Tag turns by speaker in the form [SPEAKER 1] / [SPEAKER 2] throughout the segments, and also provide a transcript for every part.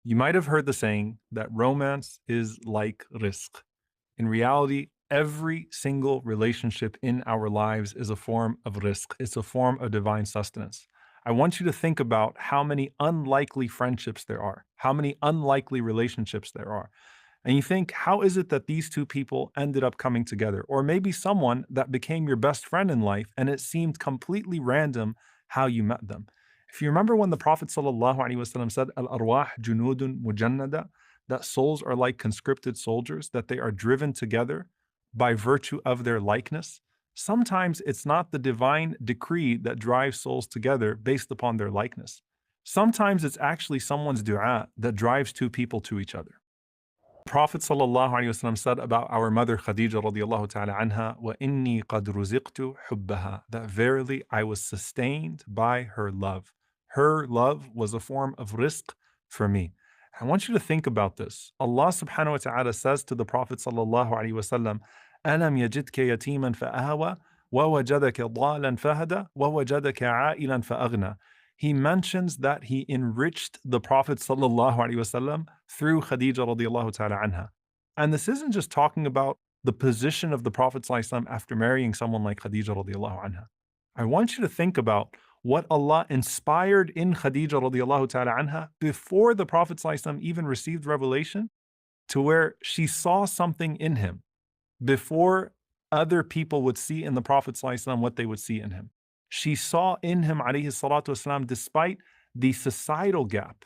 [SPEAKER 1] You might have heard the saying that romance is like rizq. In reality, every single relationship in our lives is a form of rizq. It's a form of divine sustenance. I want you to think about how many unlikely friendships there are, how many unlikely relationships there are. And you think, how is it that these two people ended up coming together? Or maybe someone that became your best friend in life and it seemed completely random how you met them. If you remember when the Prophet ﷺ said, Al arwah junudun mujannada, that souls are like conscripted soldiers, that they are driven together by virtue of their likeness. Sometimes it's not the divine decree that drives souls together based upon their likeness. Sometimes it's actually someone's dua that drives two people to each other. Prophet ﷺ said about our mother Khadija radiallahu ta'ala anha, وَإِنِّي قَدْ رُزِقْتُ حُبَّهَا, that verily I was sustained by her love. Her love was a form of rizq for me. I want you to think about this. Allah subhanahu wa ta'ala says to the Prophet sallallahu alaihi wasallam, أَلَمْ يَجِدْكَ يَتِيمًا فَآوَى وَوَجَدَكَ ضَالًا فَهَدَى وَوَجَدَكَ عَائِلًا فَأَغْنَى. He mentions that he enriched the Prophet sallallahu alaihi wasallam through Khadija radiallahu ta'ala anha. And this isn't just talking about the position of the Prophet sallallahu alaihi wasallam after marrying someone like Khadija radiallahu anha. I want you to think about what Allah inspired in Khadija radiallahu ta'ala anha before the Prophet sallallahu alaihi wasallam even received revelation, to where she saw something in him before other people would see in the Prophet ﷺ what they would see in him. She saw in him, alayhi salatu wasalam, despite the societal gap,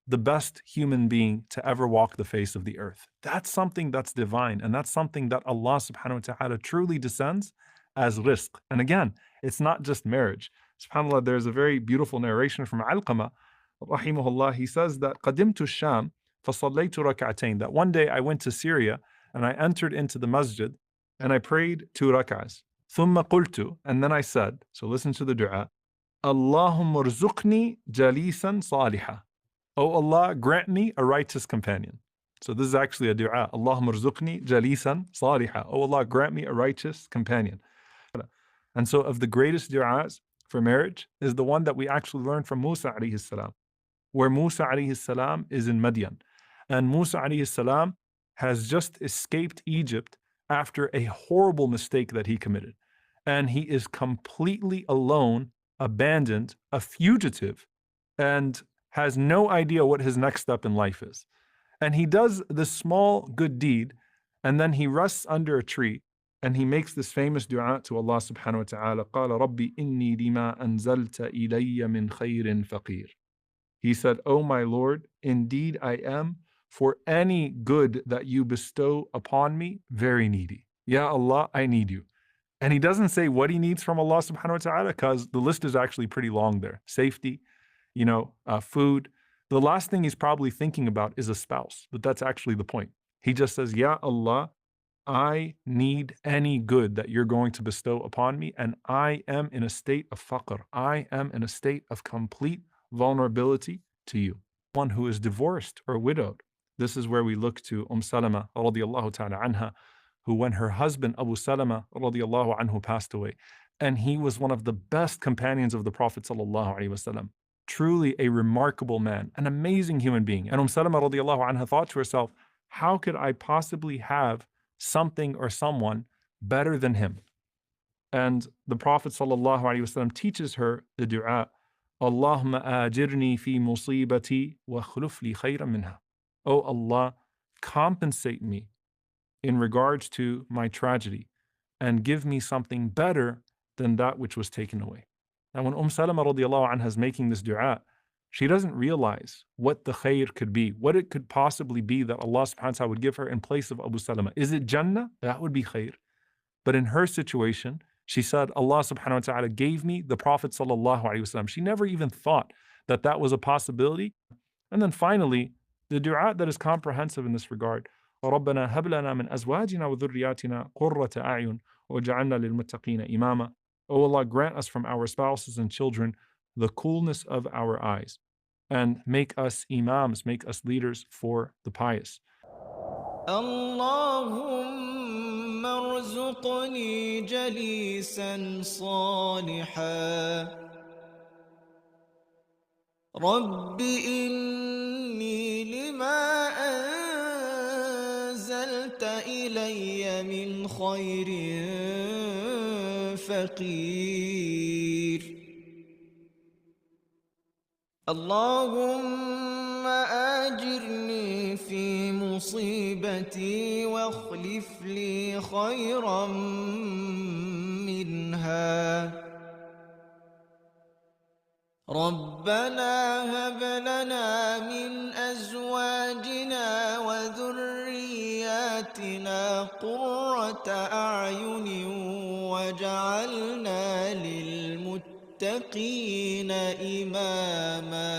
[SPEAKER 1] the best human being to ever walk the face of the earth. That's something that's divine, and that's something that Allah subhanahu wa ta'ala truly descends as rizq. And again, it's not just marriage. SubhanAllah, there's a very beautiful narration from Alqamah, rahimahullah. He says that قَدِمْتُ الشَّامِ فَصَلَّيْتُ رَكَعَتَيْن, that one day I went to Syria and I entered into the masjid and I prayed 2 rak'ahs. ثُمَّ قُلْتُ, and then I said, so listen to the dua, Allahumma rzuqni jalisan salihah. Oh Allah, grant me a righteous companion. So this is actually a dua. Allahumma rzuqni jalisan salihah. Oh Allah, grant me a righteous companion. And so of the greatest du'as for marriage is the one that we actually learned from Musa alayhi salam, where Musa alayhi salam is in Madian. And Musa alayhi salam has just escaped Egypt after a horrible mistake that he committed. And he is completely alone, abandoned, a fugitive, and has no idea what his next step in life is. And he does this small good deed, and then he rests under a tree, and he makes this famous dua to Allah subhanahu wa ta'ala, قَالَ رَبِّ إِنِّي لِمَا أَنزَلْتَ إِلَيَّ مِنْ خَيْرٍ فَقِيرٌ. He said, "O my Lord, indeed I am, for any good that you bestow upon me, very needy. Ya Allah, I need you." And he doesn't say what he needs from Allah subhanahu wa ta'ala, because the list is actually pretty long there. Safety, food. The last thing he's probably thinking about is a spouse, but that's actually the point. He just says, Ya Allah, I need any good that you're going to bestow upon me, and I am in a state of faqr. I am in a state of complete vulnerability to you. One who is divorced or widowed. This is where we look to Salama radiallahu ta'ala anha, who when her husband Abu Salama radiallahu anhu passed away, and he was one of the best companions of the Prophet sallallahu alaihi wasallam, truly a remarkable man, an amazing human being. And Salama radiallahu anha thought to herself, how could I possibly have something or someone better than him? And the Prophet sallallahu alaihi wasallam teaches her the dua, Allahumma ajirni fi musibati wa khuluf li khayran minha. Oh Allah, compensate me in regards to my tragedy and give me something better than that which was taken away. Now when Salama radiallahu anha is making this dua, she doesn't realize what the khair could be, what it could possibly be that Allah subhanahu wa ta'ala would give her in place of Abu Salama. Is it Jannah? That would be khair. But in her situation, she said, Allah subhanahu wa ta'ala gave me the Prophet sallallahu alaihi wasallam. She never even thought that that was a possibility. And then finally, the dua that is comprehensive in this regard, رَبَّنَا هَبْ لَنَا مِنْ أَزْوَاجِنَا وَذُرِّيَّاتِنَا قُرَّةَ أَعْيُنٍ وَاجْعَلْنَا لِلْمُتَّقِينَ إِمَامًا. O Allah, grant us from our spouses and children the coolness of our eyes, and make us imams, make us leaders for the pious.
[SPEAKER 2] اللهم ارزقني جليسا صالحا رب إني أنت إلي من خير فقير. اللهم آجرني في مصيبتي واخلف لي خيرا منها. ربنا هب لنا من أزواجنا وذرياتنا قرة أعين واجعلنا للمتقين إماما.